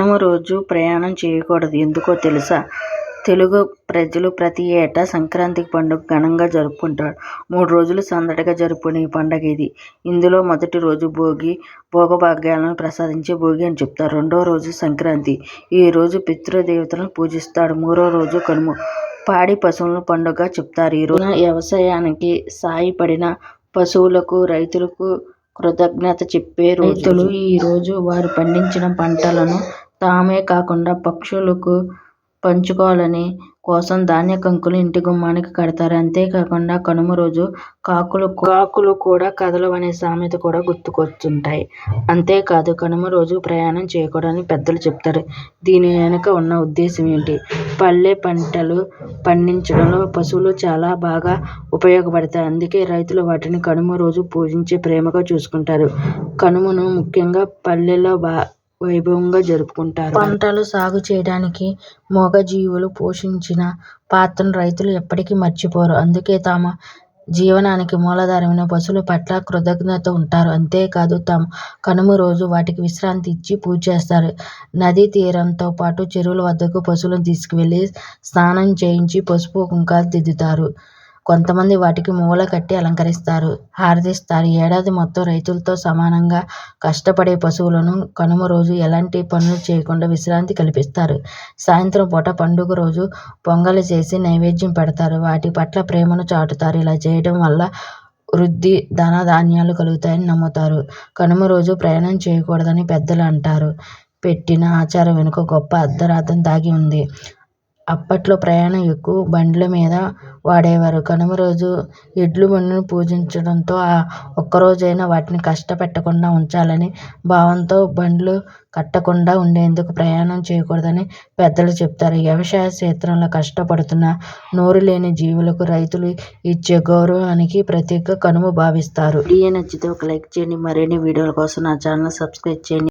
కనుమ రోజు ప్రయాణం చేయకూడదు. ఎందుకో తెలుసా? తెలుగు ప్రజలు ప్రతి ఏటా సంక్రాంతి పండుగ ఘనంగా జరుపుకుంటారు. 3 రోజులు సందడిగా జరుపుకునే ఈ పండుగ ఇది. ఇందులో మొదటి రోజు భోగి, భోగభాగ్యాలను ప్రసాదించే భోగి అని చెప్తారు. రెండో రోజు సంక్రాంతి. ఈ రోజు పితృదేవతలను పూజిస్తాడు. మూడో రోజు కనుమ, పాడి పశువులను పండుగగా చెప్తారు. ఈ రోజున వ్యవసాయానికి సాయపడిన పశువులకు, రైతులకు కృతజ్ఞత చెప్పే రోజు. రైతులు ఈ రోజు వారు పండించిన పంటలను తామే కాకుండా పక్షులకు పంచుకోవాలని కోసం ధాన్య కంకులు ఇంటి గుమ్మానికి కడతారు. అంతేకాకుండా కనుమ రోజు కాకులు కూడా కదలవనే సామెత కూడా గుర్తుకొస్తుంటాయి. అంతేకాదు, కనుమ రోజు ప్రయాణం చేయకూడదని పెద్దలు చెప్తారు. దీని వెనుక ఉన్న ఉద్దేశం ఏంటి? పల్లె పంటలు పండించడంలో పశువులు చాలా బాగా ఉపయోగపడతాయి. అందుకే రైతులు వాటిని కనుమ రోజు పూజించి ప్రేమగా చూసుకుంటారు. కనుమను ముఖ్యంగా పల్లెల్లో వైభవంగా జరుపుకుంటారు. పంటలు సాగు చేయడానికి మూగజీవులు పోషించిన పాత్రను రైతులు ఎప్పటికీ మర్చిపోరు. అందుకే తమ జీవనానికి మూలాధారమైన పశువుల పట్ల కృతజ్ఞత ఉంటారు. అంతేకాదు, కనుమ రోజు వాటికి విశ్రాంతి ఇచ్చి పూజ చేస్తారు. నదీ తీరంతో పాటు చెరువుల వద్దకు పశువులను తీసుకువెళ్లి స్నానం చేయించి పసుపు కుంకాలు దిద్దుతారు. కొంతమంది వాటికి మువ్వలు కట్టి అలంకరిస్తారు, హారతిస్తారు. ఏడాది మొత్తం రైతులతో సమానంగా కష్టపడే పశువులను కనుమ రోజు ఎలాంటి పనులు చేయకుండా విశ్రాంతి కల్పిస్తారు. సాయంత్రం పూట పండుగ రోజు పొంగలి చేసి నైవేద్యం పెడతారు. వాటి పట్ల ప్రేమను చాటుతారు. ఇలా చేయడం వల్ల వృద్ధి, ధన ధాన్యాలు కలుగుతాయని నమ్ముతారు. కనుమ రోజు ప్రయాణం చేయకూడదని పెద్దలు అంటారు. పెట్టిన ఆచారం వెనుక గొప్ప అంతరార్థం దాగి ఉంది. అప్పట్లో ప్రయాణం ఎక్కువ బండ్ల మీద వాడేవారు. కనుమ రోజు ఎడ్ల బండ్లను పూజించడంతో ఆ ఒక్కరోజైనా వాటిని కష్టపెట్టకుండా ఉంచాలని భావంతో బండ్లు కట్టకుండా ఉండేందుకు ప్రయాణం చేయకూడదని పెద్దలు చెప్తారు. వ్యవసాయ క్షేత్రంలో కష్టపడుతున్న నోరు లేని జీవులకు రైతులు ఇచ్చే గౌరవానికి ప్రతీకగా కనుమ భావిస్తారు. వీడియో నచ్చితే ఒక లైక్ చేయండి. మరిన్ని వీడియోల కోసం నా ఛానల్ సబ్స్క్రైబ్ చేయండి.